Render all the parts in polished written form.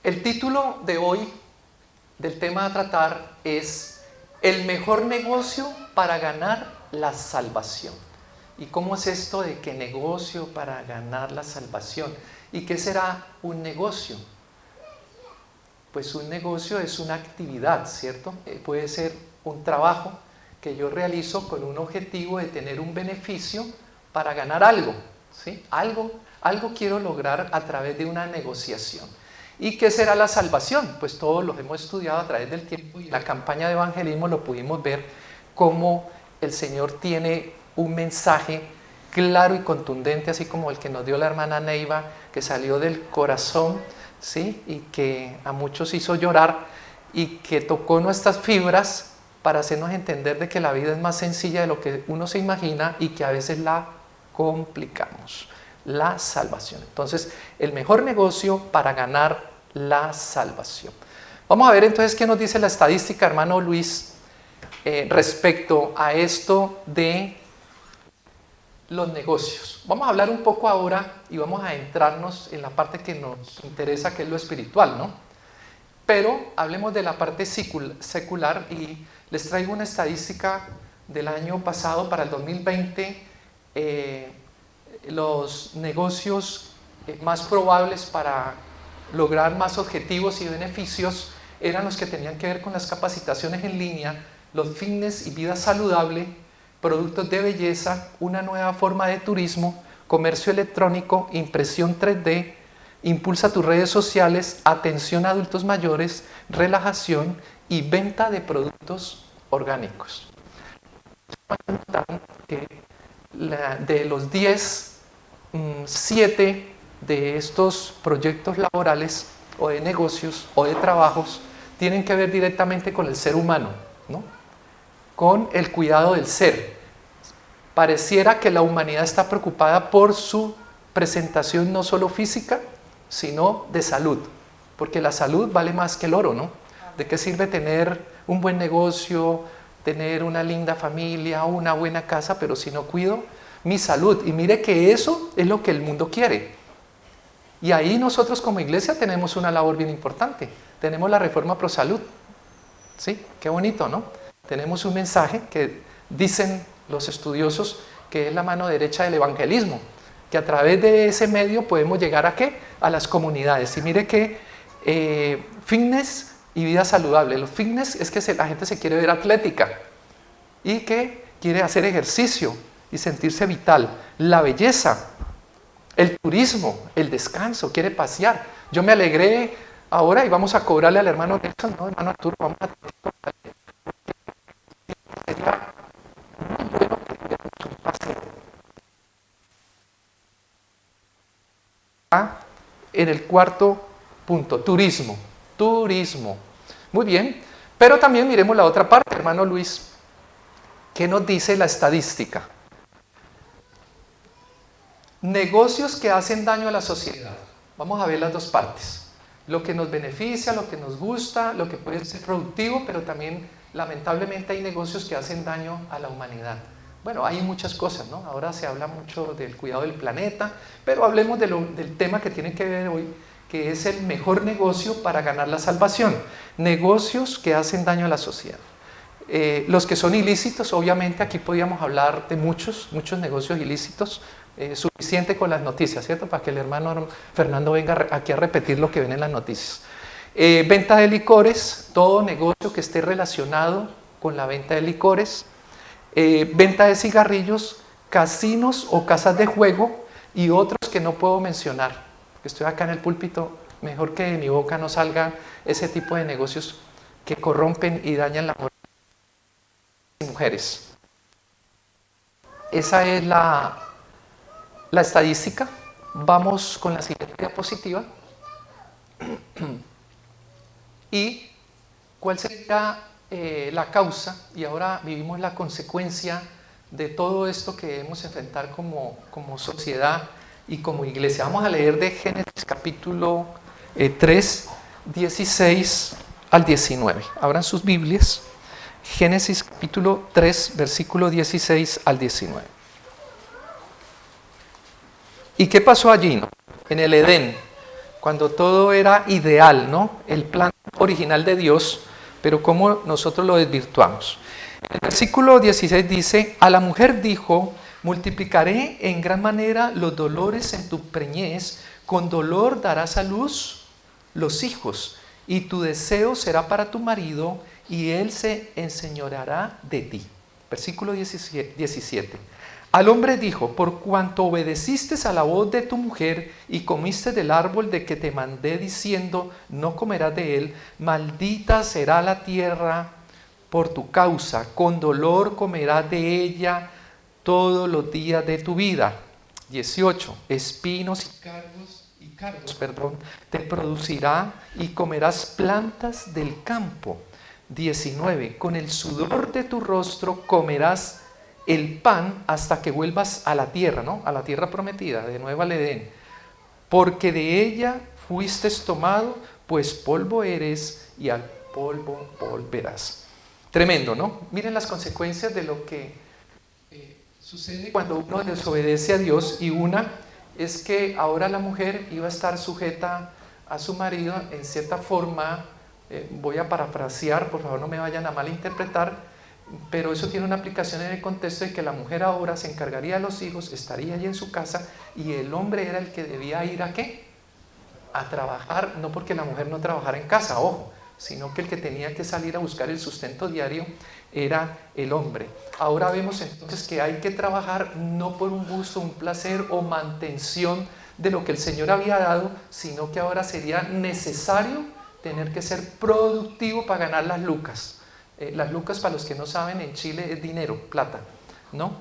El título de hoy del tema a tratar es el mejor negocio para ganar la salvación. ¿Y cómo es esto de que negocio para ganar la salvación? ¿Y qué será un negocio? Pues un negocio es una actividad, ¿cierto? Puede ser un trabajo que yo realizo con un objetivo de tener un beneficio para ganar algo, ¿sí? Algo quiero lograr a través de una negociación. ¿Y qué será la salvación? Pues todos los hemos estudiado a través del tiempo y en la campaña de evangelismo lo pudimos ver cómo el Señor tiene un mensaje claro y contundente, así como el que nos dio la hermana Neiva, que salió del corazón, ¿sí? Y que a muchos hizo llorar y que tocó nuestras fibras para hacernos entender de que la vida es más sencilla de lo que uno se imagina y que a veces la complicamos. La salvación. Entonces, el mejor negocio para ganar la salvación. Vamos a ver entonces qué nos dice la estadística, hermano Luis, respecto a esto de los negocios. Vamos a hablar un poco ahora y vamos a entrarnos en la parte que nos interesa, que es lo espiritual, ¿no? Pero hablemos de la parte secular y les traigo una estadística del año pasado para el 2020. Los negocios más probables para lograr más objetivos y beneficios eran los que tenían que ver con las capacitaciones en línea, los fitness y vida saludable, productos de belleza, una nueva forma de turismo, comercio electrónico, impresión 3D, impulsa tus redes sociales, atención a adultos mayores, relajación y venta de productos orgánicos. De los 10, 7 de estos proyectos laborales o de negocios o de trabajos tienen que ver directamente con el ser humano, ¿no? Con el cuidado del ser. Pareciera que la humanidad está preocupada por su presentación no solo física, sino de salud, porque la salud vale más que el oro, ¿no? ¿De qué sirve tener un buen negocio, tener una linda familia, una buena casa, pero si no cuido mi salud? Y mire que eso es lo que el mundo quiere. Y ahí nosotros como iglesia tenemos una labor bien importante. Tenemos la Reforma Pro Salud. ¿Sí? Qué bonito, ¿no? Tenemos un mensaje que dicen los estudiosos que es la mano derecha del evangelismo, que a través de ese medio podemos llegar ¿a qué? A las comunidades. Y mire que fitness y vida saludable. Los fitness es que la gente se quiere ver atlética y que quiere hacer ejercicio y sentirse vital. La belleza, el turismo, el descanso, quiere pasear. Yo me alegré ahora y vamos a cobrarle al hermano Nelson, no, hermano Arturo, vamos a sería muy bueno que tuviéramos un paseo. En el cuarto punto, turismo. Muy bien, pero también miremos la otra parte, hermano Luis. ¿Qué nos dice la estadística? Negocios que hacen daño a la sociedad. Vamos a ver las dos partes. Lo que nos beneficia, lo que nos gusta, lo que puede ser productivo, pero también lamentablemente hay negocios que hacen daño a la humanidad. Bueno, hay muchas cosas, ¿no? Ahora se habla mucho del cuidado del planeta, pero hablemos del tema que tiene que ver hoy, que es el mejor negocio para ganar la salvación. Negocios que hacen daño a la sociedad. Los que son ilícitos, obviamente aquí podríamos hablar de muchos negocios ilícitos, suficiente con las noticias, ¿cierto? Para que el hermano Fernando venga aquí a repetir lo que ven en las noticias. Venta de licores, todo negocio que esté relacionado con la venta de licores. Venta de cigarrillos, casinos o casas de juego y otros que no puedo mencionar. Estoy acá en el púlpito, mejor que de mi boca no salga ese tipo de negocios que corrompen y dañan la moral de las mujeres. Esa es la estadística. Vamos con la siguiente diapositiva. ¿Y cuál sería la causa? Y ahora vivimos la consecuencia de todo esto que debemos enfrentar como sociedad y como iglesia. Vamos a leer de Génesis capítulo 3, 16 al 19. Abran sus Biblias. Génesis capítulo 3, versículo 16 al 19. ¿Y qué pasó allí, no? En el Edén. cuando todo era ideal, ¿no? El plan original de Dios, pero cómo nosotros lo desvirtuamos. El versículo 16 dice, a la mujer dijo, multiplicaré en gran manera los dolores en tu preñez, con dolor darás a luz los hijos, y tu deseo será para tu marido, y él se enseñoreará de ti. Versículo 17. Al hombre dijo, por cuanto obedeciste a la voz de tu mujer y comiste del árbol de que te mandé diciendo, no comerás de él, maldita será la tierra por tu causa, con dolor comerás de ella todos los días de tu vida. 18. Espinos y cardos, te producirá y comerás plantas del campo. 19. Con el sudor de tu rostro comerás el pan hasta que vuelvas a la tierra, ¿no? A la tierra prometida, de nuevo al Edén. Porque de ella fuiste tomado, pues polvo eres y al polvo volverás. Tremendo, ¿no? Miren las consecuencias de lo que sucede cuando uno desobedece a Dios, y una es que ahora la mujer iba a estar sujeta a su marido en cierta forma. Voy a parafrasear, por favor no me vayan a malinterpretar, pero eso tiene una aplicación en el contexto de que la mujer ahora se encargaría de los hijos, estaría allí en su casa, y el hombre era el que debía ir ¿a qué? A trabajar, no porque la mujer no trabajara en casa, ojo, sino que el que tenía que salir a buscar el sustento diario era el hombre. Ahora vemos entonces que hay que trabajar no por un gusto, un placer o mantención de lo que el Señor había dado, sino que ahora sería necesario tener que ser productivo para ganar las lucas. Las lucas, para los que no saben, en Chile es dinero, plata, ¿no?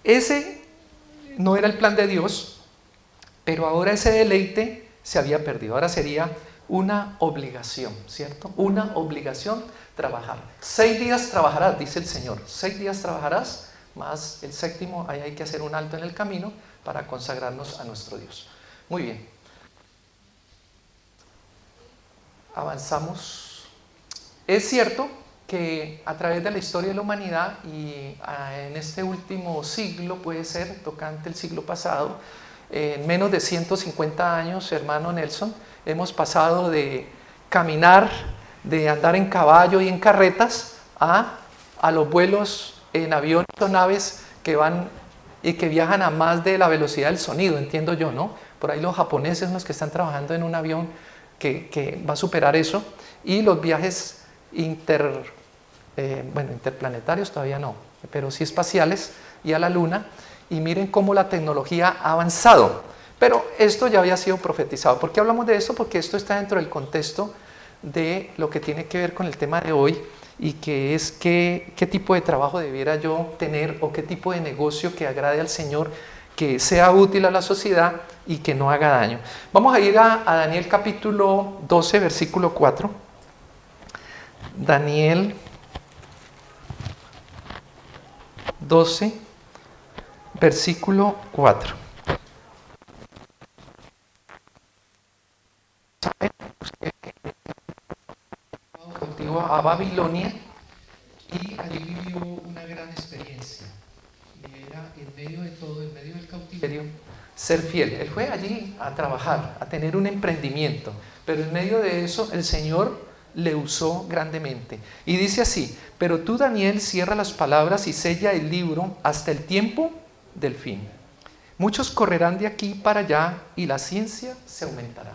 Ese no era el plan de Dios, pero ahora ese deleite se había perdido. Ahora sería una obligación, ¿cierto? Una obligación trabajar. 6 días trabajarás, dice el Señor. 6 días trabajarás, más el séptimo, ahí hay que hacer un alto en el camino para consagrarnos a nuestro Dios. Muy bien. Avanzamos. Es cierto que a través de la historia de la humanidad y en este último siglo, puede ser, tocante el siglo pasado, en menos de 150 años, hermano Nelson, hemos pasado de caminar, de andar en caballo y en carretas, a los vuelos en aviones o naves que van y que viajan a más de la velocidad del sonido, entiendo yo, ¿no? Por ahí los japoneses son los que están trabajando en un avión que va a superar eso, y los viajes interplanetarios todavía no, pero sí espaciales, y a la luna. Y miren cómo la tecnología ha avanzado. Pero esto ya había sido profetizado. ¿Por qué hablamos de esto? Porque esto está dentro del contexto de lo que tiene que ver con el tema de hoy, y que es qué tipo de trabajo debiera yo tener, o qué tipo de negocio que agrade al Señor, que sea útil a la sociedad y que no haga daño. Vamos a ir a Daniel capítulo 12, versículo 4. Daniel 12, versículo 4. Cautivo a Babilonia, y allí vivió una gran experiencia, y era en medio de todo, en medio del cautiverio, ser fiel. Él fue allí a trabajar, a tener un emprendimiento, pero en medio de eso el Señor le usó grandemente. Y dice así: pero tú, Daniel, cierra las palabras y sella el libro hasta el tiempo del fin. Muchos correrán de aquí para allá y la ciencia se aumentará.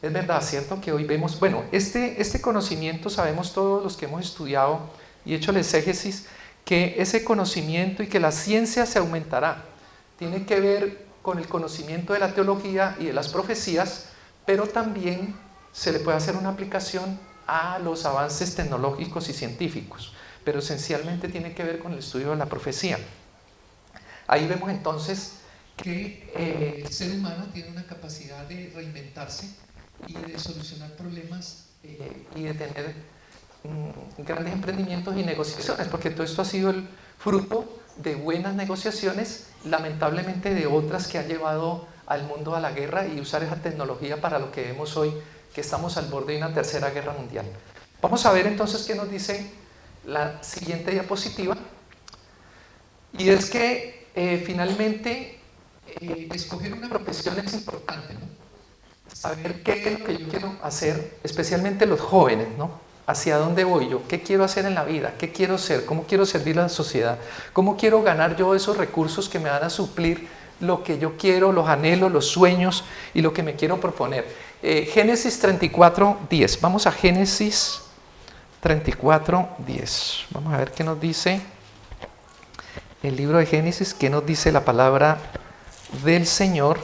Es verdad, ¿cierto? Que hoy vemos, bueno, este conocimiento, sabemos todos los que hemos estudiado y hecho el exégesis, que ese conocimiento y que la ciencia se aumentará. Tiene que ver con el conocimiento de la teología y de las profecías, pero también se le puede hacer una aplicación a los avances tecnológicos y científicos, pero esencialmente tiene que ver con el estudio de la profecía. Ahí vemos entonces que el ser humano tiene una capacidad de reinventarse y de solucionar problemas y de tener grandes emprendimientos y negociaciones, porque todo esto ha sido el fruto de buenas negociaciones, lamentablemente de otras que han llevado al mundo a la guerra, y usar esa tecnología para lo que vemos hoy, que estamos al borde de una tercera guerra mundial. Vamos a ver entonces qué nos dice la siguiente diapositiva, y es que finalmente escoger una profesión es importante, ¿no? saber qué es lo que yo quiero hacer, especialmente los jóvenes, ¿no? ¿Hacia dónde voy yo? ¿Qué quiero hacer en la vida? ¿Qué quiero ser? ¿Cómo quiero servir a la sociedad? ¿Cómo quiero ganar yo esos recursos que me van a suplir lo que yo quiero, los anhelos, los sueños y lo que me quiero proponer? Génesis 34:10. Vamos a Génesis 34:10. Vamos a ver qué nos dice el libro de Génesis, qué nos dice la palabra del Señor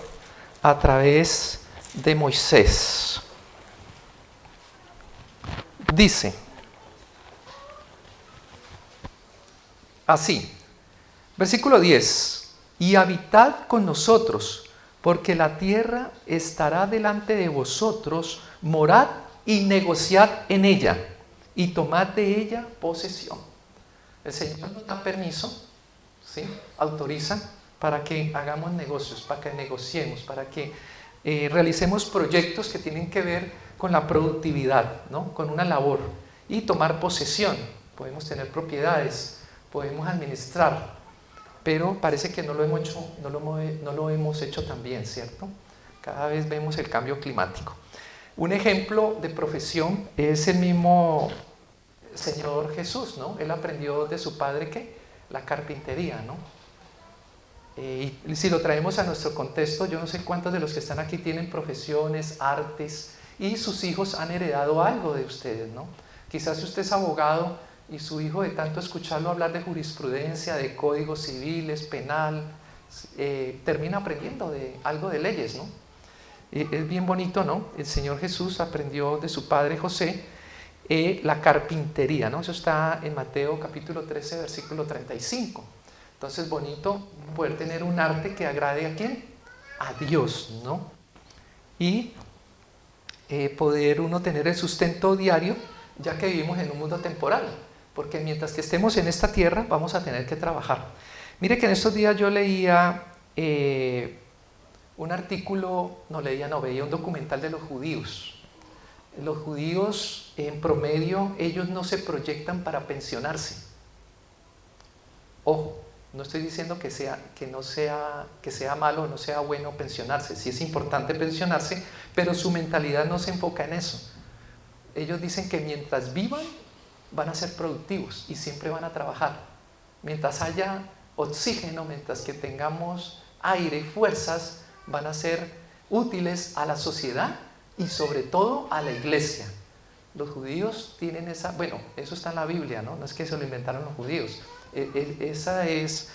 a través de Moisés. Dice así, versículo 10: y habitad con nosotros, porque la tierra estará delante de vosotros, morad y negociad en ella, y tomad de ella posesión. El Señor nos da permiso, ¿sí? Autoriza para que hagamos negocios, para que negociemos, para que realicemos proyectos que tienen que ver con la productividad, ¿no? Con una labor, y tomar posesión. Podemos tener propiedades, podemos administrar, pero parece que no lo hemos hecho tan bien, ¿cierto? Cada vez vemos el cambio climático. Un ejemplo de profesión es el mismo Señor Jesús, ¿no? Él aprendió de su padre, ¿qué? La carpintería, ¿no? Y si lo traemos a nuestro contexto, yo no sé cuántos de los que están aquí tienen profesiones, artes, y sus hijos han heredado algo de ustedes, ¿no? Quizás si usted es abogado y su hijo, de tanto escucharlo hablar de jurisprudencia, de códigos civiles, penal, termina aprendiendo algo de leyes, ¿no? Es bien bonito, ¿no? El Señor Jesús aprendió de su padre José la carpintería, ¿no? Eso está en Mateo capítulo 13, versículo 35. Entonces, bonito poder tener un arte que agrade ¿a quién? A Dios, ¿no? Y poder uno tener el sustento diario, ya que vivimos en un mundo temporal, porque mientras que estemos en esta tierra vamos a tener que trabajar. Mire que en estos días yo leía un artículo, veía un documental de los judíos. Los judíos en promedio, ellos no se proyectan para pensionarse. Ojo, no estoy diciendo que sea malo o no sea bueno pensionarse, sí es importante pensionarse, pero su mentalidad no se enfoca en eso. Ellos dicen que mientras vivan van a ser productivos y siempre van a trabajar. Mientras haya oxígeno, mientras que tengamos aire y fuerzas, van a ser útiles a la sociedad y sobre todo a la iglesia. Los judíos tienen bueno, eso está en la Biblia, ¿no? No es que se lo inventaron los judíos. Esa es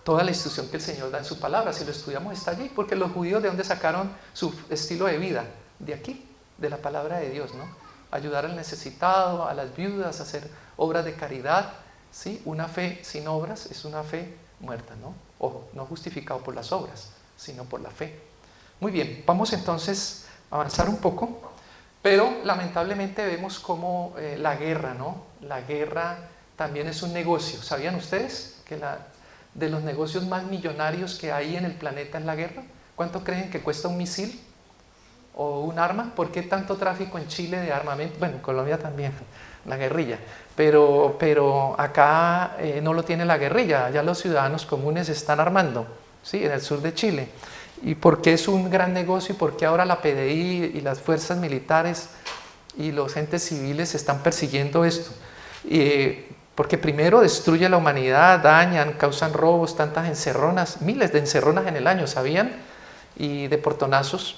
toda la instrucción que el Señor da en su palabra. Si lo estudiamos está allí, porque los judíos, ¿de dónde sacaron su estilo de vida? De aquí, de la palabra de Dios, ¿no? Ayudar al necesitado, a las viudas, hacer obras de caridad, ¿sí? Una fe sin obras es una fe muerta, ¿no? Ojo, no justificado por las obras, sino por la fe. Muy bien, vamos entonces a avanzar un poco, pero lamentablemente vemos cómo la guerra, ¿no? La guerra también es un negocio. ¿Sabían ustedes que de los negocios más millonarios que hay en el planeta es la guerra? ¿Cuánto creen que cuesta un misil o un arma? ¿Por qué tanto tráfico en Chile de armamento? Bueno, en Colombia también, la guerrilla, pero acá no lo tiene la guerrilla, ya los ciudadanos comunes se están armando, ¿sí? En el sur de Chile. ¿Y por qué es un gran negocio? ¿Y por qué ahora la PDI y las fuerzas militares y los entes civiles están persiguiendo esto? Porque primero destruye la humanidad, dañan, causan robos, tantas encerronas, miles de encerronas en el año, ¿sabían? Y de portonazos.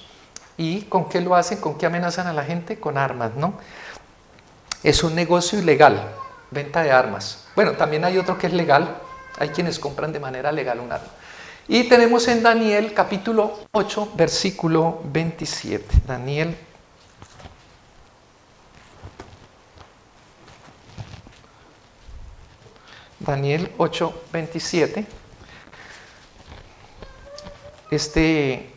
¿Y con qué lo hacen? ¿Con qué amenazan a la gente? Con armas, ¿no? Es un negocio ilegal, venta de armas. Bueno, también hay otro que es legal, hay quienes compran de manera legal un arma. Y tenemos en Daniel capítulo 8, versículo 27. Daniel 8, 27. Este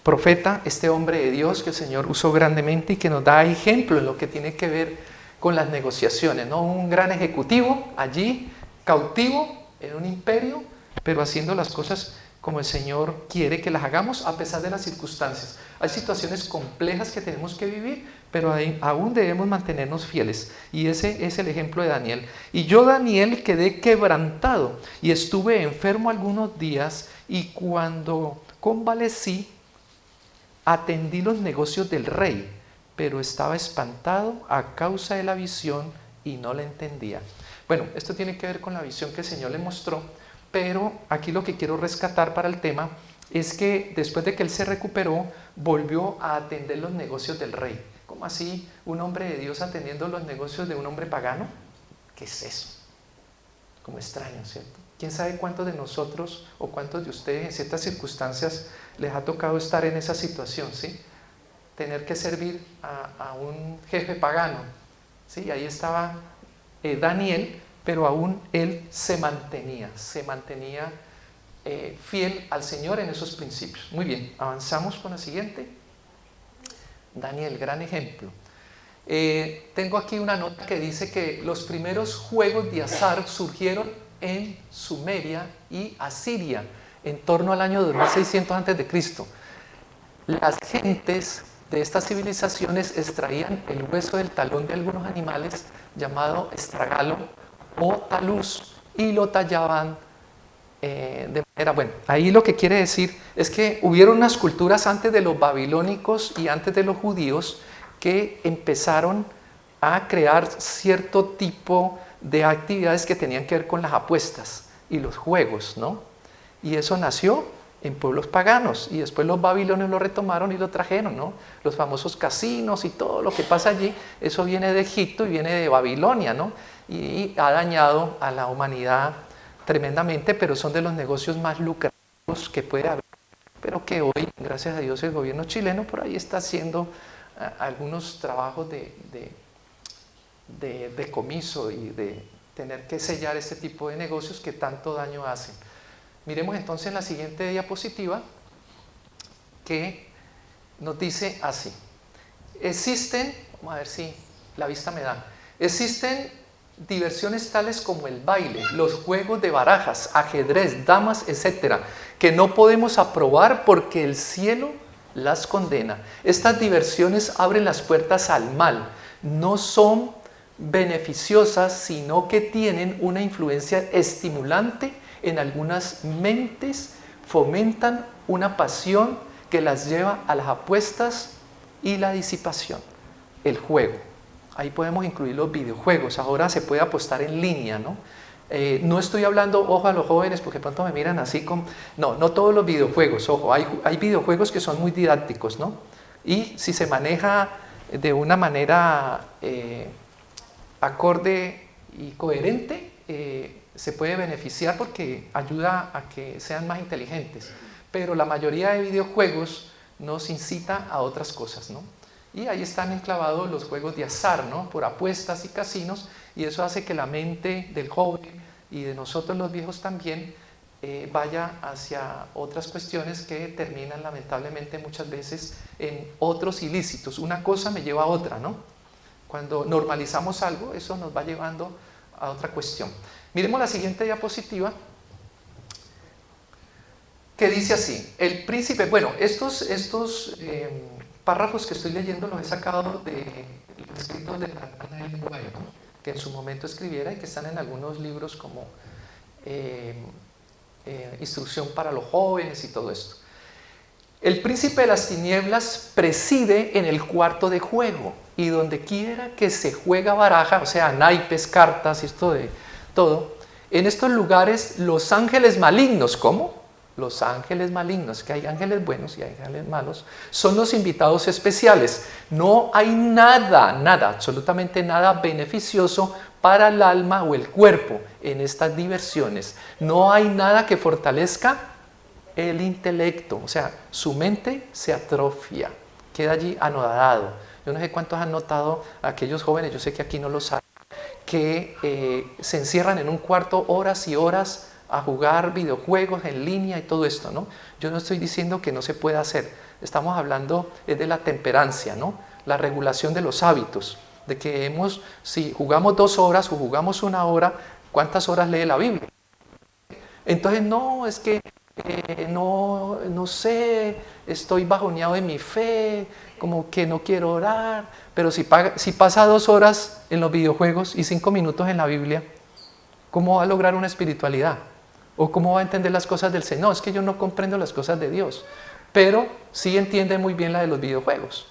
profeta, este hombre de Dios que el Señor usó grandemente y que nos da ejemplo en lo que tiene que ver con las negociaciones, ¿no? Un gran ejecutivo allí, cautivo en un imperio, pero haciendo las cosas como el Señor quiere que las hagamos a pesar de las circunstancias. Hay situaciones complejas que tenemos que vivir, pero aún debemos mantenernos fieles. Y ese es el ejemplo de Daniel. Y yo, Daniel, quedé quebrantado y estuve enfermo algunos días, y cuando convalecí, atendí los negocios del rey, pero estaba espantado a causa de la visión y no la entendía. Bueno, esto tiene que ver con la visión que el Señor le mostró, pero aquí lo que quiero rescatar para el tema es que después de que él se recuperó, volvió a atender los negocios del rey. ¿Cómo así un hombre de Dios atendiendo los negocios de un hombre pagano? ¿Qué es eso? Como extraño, ¿cierto? ¿Quién sabe cuántos de nosotros o cuántos de ustedes en ciertas circunstancias les ha tocado estar en esa situación, ¿sí? Tener que servir a un jefe pagano, ¿sí? Ahí estaba Daniel, pero aún él se mantenía fiel al Señor en esos principios. Muy bien, avanzamos con la siguiente. Daniel, gran ejemplo. Tengo aquí una nota que dice que los primeros juegos de azar surgieron en Sumeria y Asiria en torno al año 2600 a.C. Las gentes de estas civilizaciones extraían el hueso del talón de algunos animales llamado estragalo o taluz y lo tallaban de manera, bueno, ahí lo que quiere decir es que hubieron unas culturas antes de los babilónicos y antes de los judíos que empezaron a crear cierto tipo de actividades que tenían que ver con las apuestas y los juegos, ¿no? Y eso nació en pueblos paganos y después los babilonios lo retomaron y lo trajeron, ¿no? Los famosos casinos y todo lo que pasa allí, eso viene de Egipto y viene de Babilonia, ¿no? Y ha dañado a la humanidad tremendamente, pero son de los negocios más lucrativos que puede haber, pero que hoy, gracias a Dios, el gobierno chileno por ahí está haciendo algunos trabajos de decomiso y de tener que sellar este tipo de negocios que tanto daño hacen. Miremos entonces en la siguiente diapositiva que nos dice así. Existen, vamos a ver si la vista me da, existen diversiones tales como el baile, los juegos de barajas, ajedrez, damas, etcétera, que no podemos aprobar porque el cielo las condena. Estas diversiones abren las puertas al mal, no son beneficiosas, sino que tienen una influencia estimulante en algunas mentes, fomentan una pasión que las lleva a las apuestas y la disipación, el juego. Ahí podemos incluir los videojuegos, ahora se puede apostar en línea, ¿no? No estoy hablando, ojo, a los jóvenes, porque pronto me miran así como... No todos los videojuegos, ojo, hay videojuegos que son muy didácticos, ¿no? Y si se maneja de una manera acorde y coherente, se puede beneficiar porque ayuda a que sean más inteligentes. Pero la mayoría de videojuegos nos incita a otras cosas, ¿no? Y ahí están enclavados los juegos de azar, ¿no? Por apuestas y casinos, y eso hace que la mente del joven y de nosotros los viejos también vaya hacia otras cuestiones que terminan lamentablemente muchas veces en otros ilícitos. Una cosa me lleva a otra, ¿no? Cuando normalizamos algo, eso nos va llevando a otra cuestión. Miremos la siguiente diapositiva, que dice así, el príncipe, bueno, estos párrafos que estoy leyendo los he sacado de los escritos de Nathanael Guay, ¿no? Que en su momento escribiera y que están en algunos libros como Instrucción para los jóvenes y todo esto. El príncipe de las tinieblas preside en el cuarto de juego y donde quiera que se juega baraja, o sea, naipes, cartas y esto de todo, en estos lugares los ángeles malignos, ¿cómo? Los ángeles malignos, que hay ángeles buenos y hay ángeles malos, son los invitados especiales. No hay nada, absolutamente nada beneficioso para el alma o el cuerpo en estas diversiones. No hay nada que fortalezca el intelecto, o sea, su mente se atrofia, queda allí anodado. Yo no sé cuántos han notado a aquellos jóvenes, yo sé que aquí no lo saben, que se encierran en un cuarto horas y horas a jugar videojuegos en línea y todo esto, ¿no? Yo no estoy diciendo que no se pueda hacer, estamos hablando de la temperancia, ¿no? La regulación de los hábitos, de que si jugamos 2 horas o jugamos 1 hora, ¿cuántas horas lee la Biblia? Entonces, no, es que no sé, estoy bajoneado de mi fe, como que no quiero orar, pero si pasa 2 horas en los videojuegos y 5 minutos en la Biblia, ¿cómo va a lograr una espiritualidad? ¿O cómo va a entender las cosas del Señor? No, es que yo no comprendo las cosas de Dios. pero sí entiende muy bien la de los videojuegos.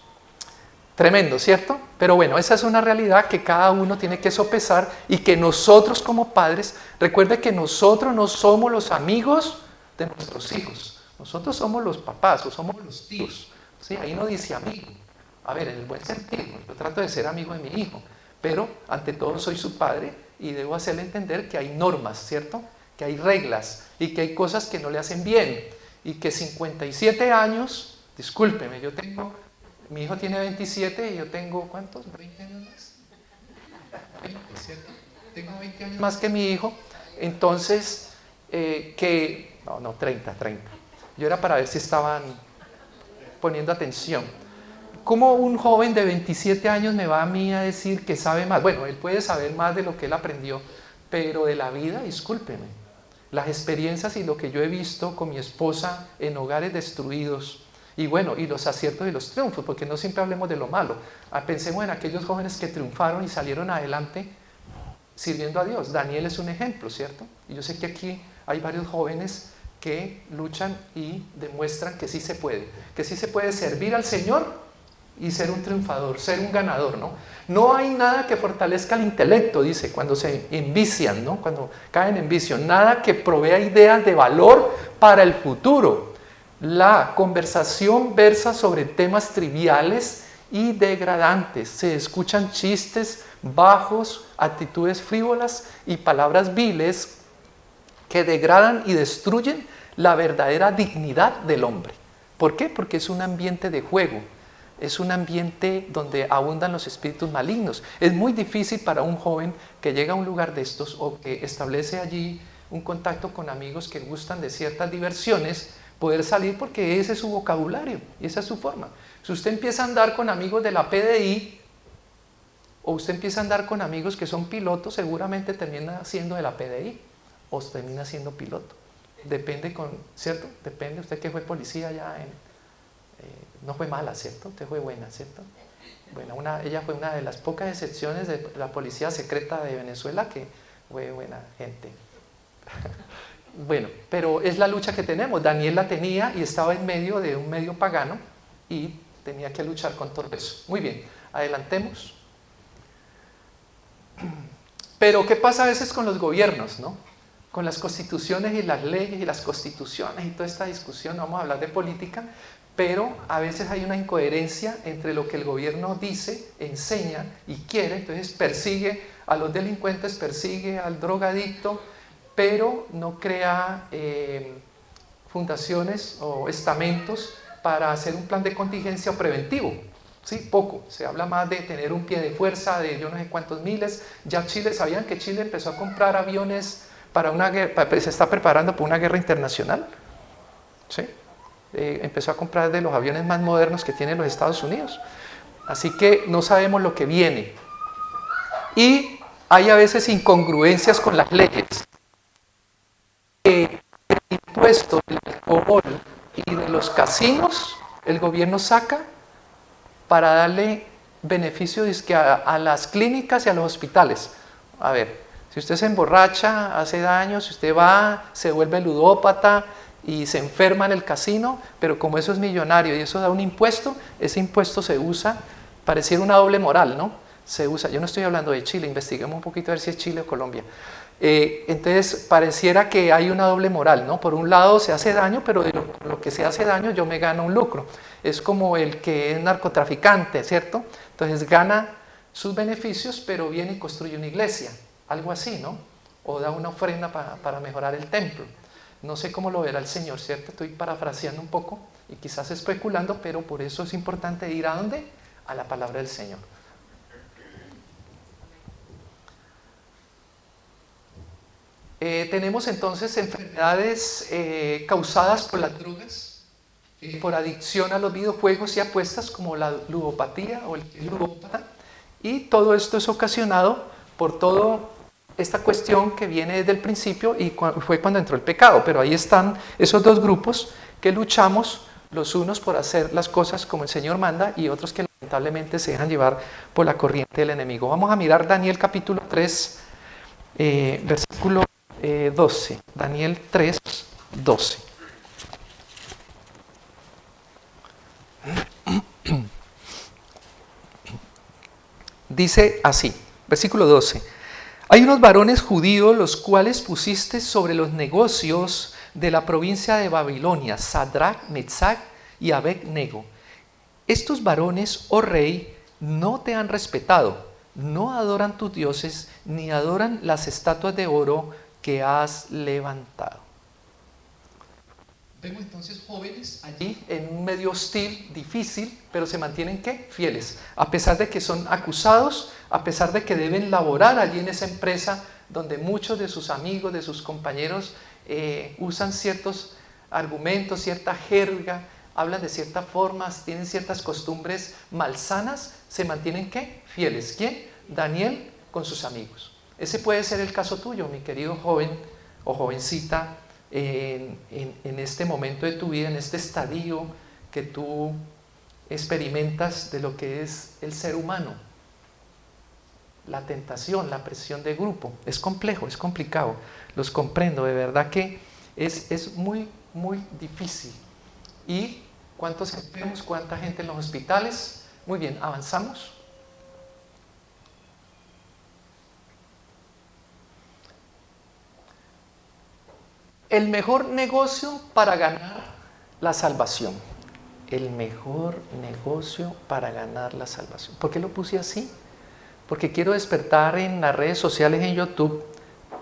Tremendo, ¿cierto? Pero bueno, esa es una realidad que cada uno tiene que sopesar y que nosotros como padres, recuerde que nosotros no somos los amigos de nuestros hijos. Nosotros somos los papás o somos los tíos. ¿Sí? Ahí no dice amigo. A ver, en el buen sentido, yo trato de ser amigo de mi hijo, pero ante todo soy su padre y debo hacerle entender que hay normas, ¿cierto? Que hay reglas y que hay cosas que no le hacen bien y que 57 años, discúlpeme, mi hijo tiene 27 y yo tengo, ¿cuántos? ¿20 años más? 20, ¿cierto? Tengo 20 años más que mi hijo, entonces, no, 30. Yo era para ver si estaban poniendo atención. ¿Cómo un joven de 27 años me va a mí a decir que sabe más? Bueno, él puede saber más de lo que él aprendió, pero de la vida, discúlpeme. Las experiencias y lo que yo he visto con mi esposa en hogares destruidos, y bueno, y los aciertos y los triunfos, porque no siempre hablemos de lo malo. Pensemos en aquellos jóvenes que triunfaron y salieron adelante sirviendo a Dios. Daniel es un ejemplo, ¿cierto? Y yo sé que aquí hay varios jóvenes que luchan y demuestran que sí se puede servir al Señor y ser un triunfador, ser un ganador, ¿no? No hay nada que fortalezca el intelecto, dice, cuando se envician, ¿no? Cuando caen en vicio, nada que provea ideas de valor para el futuro. La conversación versa sobre temas triviales y degradantes. Se escuchan chistes bajos, actitudes frívolas y palabras viles que degradan y destruyen la verdadera dignidad del hombre. ¿Por qué? Porque es un ambiente de juego. Es un ambiente donde abundan los espíritus malignos. Es muy difícil para un joven que llega a un lugar de estos o que establece allí un contacto con amigos que gustan de ciertas diversiones, poder salir porque ese es su vocabulario y esa es su forma. Si usted empieza a andar con amigos de la PDI o usted empieza a andar con amigos que son pilotos, seguramente termina siendo de la PDI o termina siendo piloto. Depende, ¿cierto? Depende, usted que fue policía ya no fue mala, ¿cierto? Usted fue buena, ¿cierto? Bueno, ella fue una de las pocas excepciones de la policía secreta de Venezuela que fue buena gente. Bueno, pero es la lucha que tenemos. Daniel la tenía y estaba en medio de un medio pagano y tenía que luchar con todo eso. Muy bien, adelantemos. Pero ¿qué pasa a veces con los gobiernos, no? Con las constituciones y las leyes y las constituciones y toda esta discusión, no vamos a hablar de política, pero a veces hay una incoherencia entre lo que el gobierno dice, enseña y quiere, entonces persigue a los delincuentes, persigue al drogadicto, pero no crea fundaciones o estamentos para hacer un plan de contingencia o preventivo. Sí, poco. Se habla más de tener un pie de fuerza de yo no sé cuántos miles. Ya Chile, ¿sabían que Chile empezó a comprar aviones para una guerra, se está preparando para una guerra internacional? ¿Sí? Empezó a comprar de los aviones más modernos que tienen los Estados Unidos. Así que no sabemos lo que viene. Y hay a veces incongruencias con las leyes. El impuesto del alcohol y de los casinos, el gobierno saca para darle beneficio a las clínicas y a los hospitales. A ver, si usted se emborracha, hace daño, si usted va, se vuelve ludópata y se enferma en el casino, pero como eso es millonario y eso da un impuesto, ese impuesto se usa, pareciera una doble moral, ¿no? Se usa, yo no estoy hablando de Chile, investiguemos un poquito a ver si es Chile o Colombia. Entonces pareciera que hay una doble moral, ¿no? Por un lado se hace daño, pero de lo que se hace daño yo me gano un lucro. Es como el que es narcotraficante, ¿cierto? Entonces gana sus beneficios, pero viene y construye una iglesia, algo así, ¿no? O da una ofrenda para mejorar el templo. No sé cómo lo verá el Señor, ¿cierto? Estoy parafraseando un poco y quizás especulando, pero por eso es importante ir ¿a dónde? A la palabra del Señor. Tenemos entonces enfermedades causadas por las drogas, por adicción a los videojuegos y apuestas como la ludopatía o el ludópata, y todo esto es ocasionado por toda esta cuestión que viene desde el principio y fue cuando entró el pecado. Pero ahí están esos dos grupos que luchamos los unos por hacer las cosas como el Señor manda y otros que lamentablemente se dejan llevar por la corriente del enemigo. Vamos a mirar Daniel capítulo 3, versículo 12. Daniel 3, 12. Dice así, versículo 12. Hay unos varones judíos los cuales pusiste sobre los negocios de la provincia de Babilonia, Sadrach, Mesach y Abed-nego. Estos varones, oh rey, no te han respetado, no adoran tus dioses, ni adoran las estatuas de oro que has levantado. Vemos entonces jóvenes allí en un medio hostil, difícil, pero se mantienen ¿qué? Fieles, a pesar de que son acusados, a pesar de que deben laborar allí en esa empresa donde muchos de sus amigos, de sus compañeros usan ciertos argumentos, cierta jerga, hablan de ciertas formas, tienen ciertas costumbres malsanas, se mantienen ¿qué? Fieles. ¿Quién? Daniel con sus amigos. Ese puede ser el caso tuyo, mi querido joven o jovencita, en este momento de tu vida, en este estadio que tú experimentas de lo que es el ser humano. La tentación, la presión de grupo, es complejo, es complicado, los comprendo, de verdad que es muy, muy difícil. ¿Y cuántos enfermos, cuánta gente en los hospitales? Muy bien, avanzamos. El mejor negocio para ganar la salvación. El mejor negocio para ganar la salvación. ¿Por qué lo puse así? Porque quiero despertar en las redes sociales, en YouTube,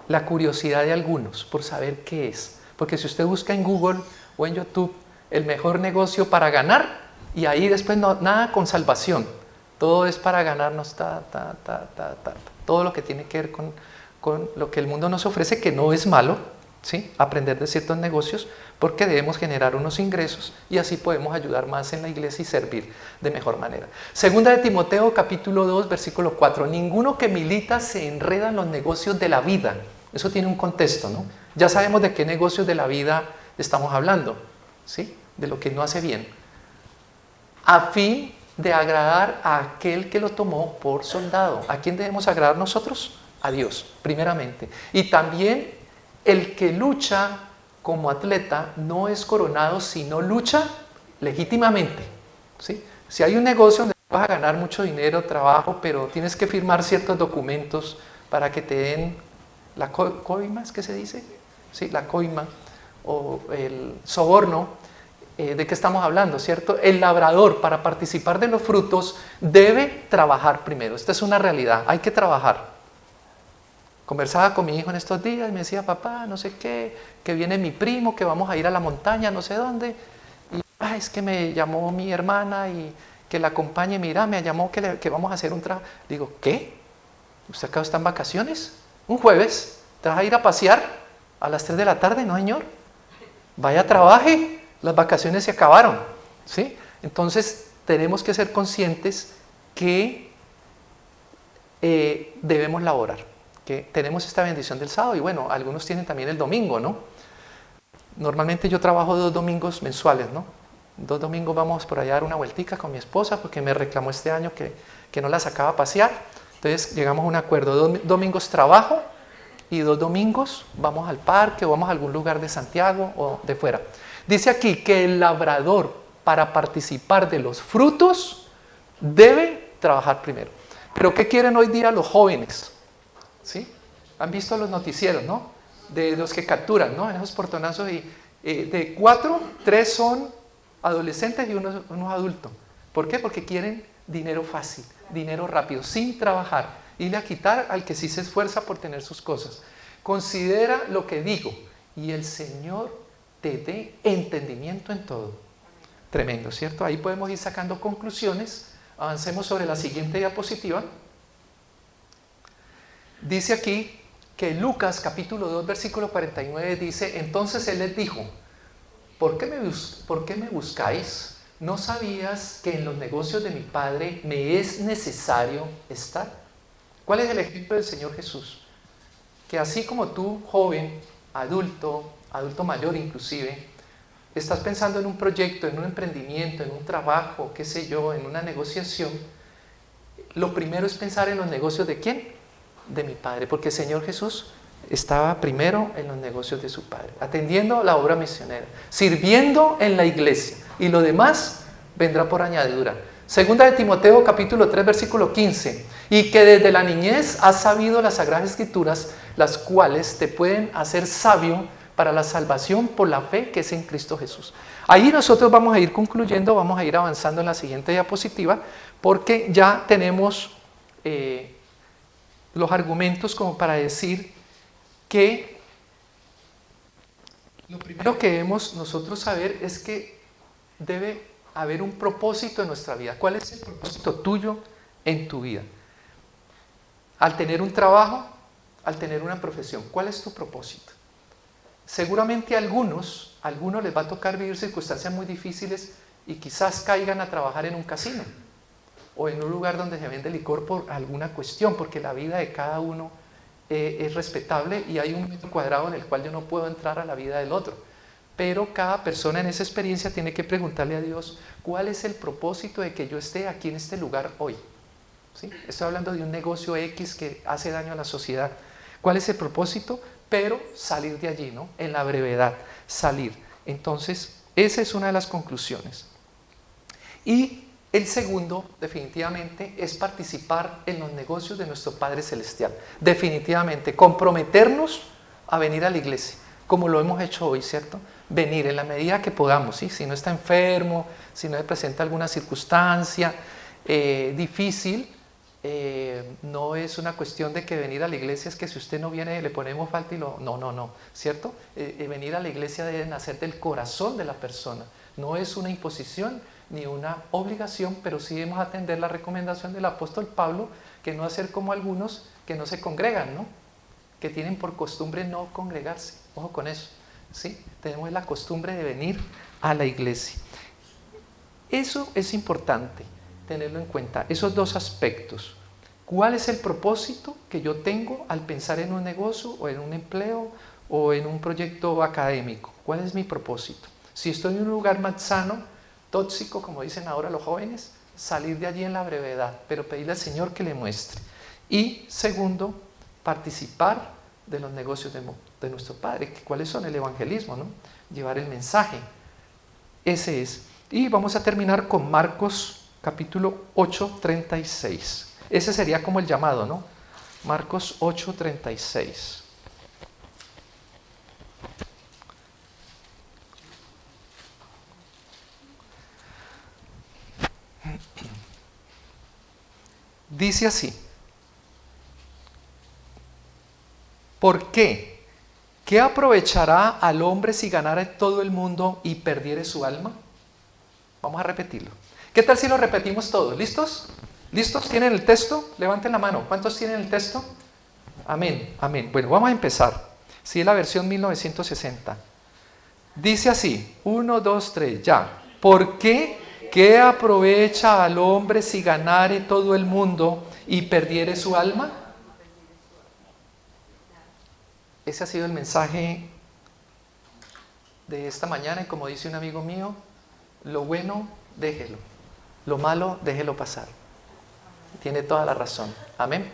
la curiosidad de algunos por saber qué es. Porque si usted busca en Google o en YouTube el mejor negocio para ganar, y ahí después no, nada con salvación, todo es para ganarnos, todo lo que tiene que ver con lo que el mundo nos ofrece, que no es malo, ¿sí? Aprender de ciertos negocios, porque debemos generar unos ingresos y así podemos ayudar más en la iglesia y servir de mejor manera. Segunda de Timoteo capítulo 2 versículo 4. Ninguno que milita se enreda en los negocios de la vida. Eso tiene un contexto, ¿no? Ya sabemos de qué negocios de la vida estamos hablando, ¿sí? De lo que no hace bien. A fin de agradar a aquel que lo tomó por soldado. ¿A quién debemos agradar nosotros? A Dios, primeramente. Y también el que lucha como atleta no es coronado, sino lucha legítimamente, ¿sí? Si hay un negocio donde vas a ganar mucho dinero, trabajo, pero tienes que firmar ciertos documentos para que te den la coima, ¿es que se dice? Sí, la coima o el soborno. ¿De qué estamos hablando, cierto? El labrador, para participar de los frutos, debe trabajar primero. Esta es una realidad, hay que trabajar. Conversaba con mi hijo en estos días y me decía, papá, no sé qué, que viene mi primo, que vamos a ir a la montaña, no sé dónde. Y es que me llamó mi hermana y que la acompañe, mira, me llamó que vamos a hacer un trabajo. Digo, ¿qué? ¿Usted acá está en vacaciones? ¿Un jueves? ¿Te vas a ir a pasear a las 3 de la tarde? No, señor. Vaya, trabaje. Las vacaciones se acabaron, ¿sí? Entonces, tenemos que ser conscientes que debemos laborar, que tenemos esta bendición del sábado y bueno, algunos tienen también el domingo, ¿no? Normalmente yo trabajo 2 domingos mensuales, ¿no? 2 domingos vamos por allá a dar una vueltica con mi esposa porque me reclamó este año que no la sacaba a pasear. Entonces llegamos a un acuerdo, 2 domingos trabajo y 2 domingos vamos al parque o vamos a algún lugar de Santiago o de fuera. Dice aquí que el labrador, para participar de los frutos, debe trabajar primero. Pero ¿qué quieren hoy día los jóvenes? ¿Sí? Han visto los noticieros, ¿no? De los que capturan, ¿no? En esos portonazos y de 4, 3 son adolescentes y uno adulto. ¿Por qué? Porque quieren dinero fácil, dinero rápido, sin trabajar. Irle a quitar al que sí se esfuerza por tener sus cosas. Considera lo que digo y el Señor te dé entendimiento en todo. Tremendo, ¿cierto? Ahí podemos ir sacando conclusiones. Avancemos sobre la siguiente diapositiva. Dice aquí que Lucas capítulo 2 versículo 49 dice, entonces él les dijo, ¿por qué me buscáis? ¿No sabías que en los negocios de mi Padre me es necesario estar? ¿Cuál es el ejemplo del Señor Jesús? Que así como tú, joven, adulto mayor inclusive, estás pensando en un proyecto, en un emprendimiento, en un trabajo, qué sé yo, en una negociación, lo primero es pensar en los negocios ¿de quién? De mi Padre, porque el Señor Jesús estaba primero en los negocios de su Padre, atendiendo la obra misionera, sirviendo en la iglesia, y lo demás vendrá por añadidura. Segunda de Timoteo capítulo 3 versículo 15, y que desde la niñez has sabido las Sagradas Escrituras, las cuales te pueden hacer sabio para la salvación por la fe que es en Cristo Jesús. Ahí nosotros vamos a ir concluyendo, vamos a ir avanzando en la siguiente diapositiva, porque ya tenemos los argumentos como para decir que lo primero que debemos nosotros saber es que debe haber un propósito en nuestra vida. ¿Cuál es el propósito tuyo en tu vida? Al tener un trabajo, al tener una profesión, ¿cuál es tu propósito? Seguramente a algunos les va a tocar vivir circunstancias muy difíciles y quizás caigan a trabajar en un casino o en un lugar donde se vende licor por alguna cuestión, porque la vida de cada uno es respetable y hay un metro cuadrado en el cual yo no puedo entrar a la vida del otro. Pero cada persona en esa experiencia tiene que preguntarle a Dios, ¿cuál es el propósito de que yo esté aquí en este lugar hoy? ¿Sí? Estoy hablando de un negocio X que hace daño a la sociedad. ¿Cuál es el propósito? Pero salir de allí, ¿no? En la brevedad, salir. Entonces, esa es una de las conclusiones. Y el segundo, definitivamente, es participar en los negocios de nuestro Padre Celestial. Definitivamente, comprometernos a venir a la iglesia, como lo hemos hecho hoy, ¿cierto? Venir en la medida que podamos, ¿sí? Si no está enfermo, si no le presenta alguna circunstancia difícil, no es una cuestión de que venir a la iglesia es que si usted no viene le ponemos falta y lo... No, ¿cierto? Venir a la iglesia debe nacer del corazón de la persona. No es una imposición ni una obligación, pero sí debemos atender la recomendación del apóstol Pablo, que no hacer como algunos que no se congregan, ¿no? Que tienen por costumbre no congregarse. Ojo con eso, ¿sí? Tenemos la costumbre de venir a la iglesia. Eso es importante tenerlo en cuenta, esos dos aspectos. ¿Cuál es el propósito que yo tengo al pensar en un negocio o en un empleo o en un proyecto académico? ¿Cuál es mi propósito? Si estoy en un lugar más sano, tóxico, como dicen ahora los jóvenes, salir de allí en la brevedad, pero pedirle al Señor que le muestre. Y segundo, participar de los negocios de nuestro Padre. ¿Cuáles son? El evangelismo, ¿no? Llevar el mensaje. Ese es. Y vamos a terminar con Marcos capítulo 8:36. Ese sería como el llamado, ¿no? Marcos 8:36. Dice así: ¿por qué? ¿Qué aprovechará al hombre si ganara todo el mundo y perdiere su alma? Vamos a repetirlo. ¿Qué tal si lo repetimos todos? ¿Listos? ¿Listos? ¿Tienen el texto? Levanten la mano. ¿Cuántos tienen el texto? Amén, amén. Bueno, vamos a empezar. Sí, la versión 1960. Dice así, 1, 2, 3, ya. ¿Por qué? ¿Qué aprovecha al hombre si ganare todo el mundo y perdiere su alma? Ese ha sido el mensaje de esta mañana y como dice un amigo mío, lo bueno, déjelo. Lo malo, déjelo pasar. Tiene toda la razón. Amén.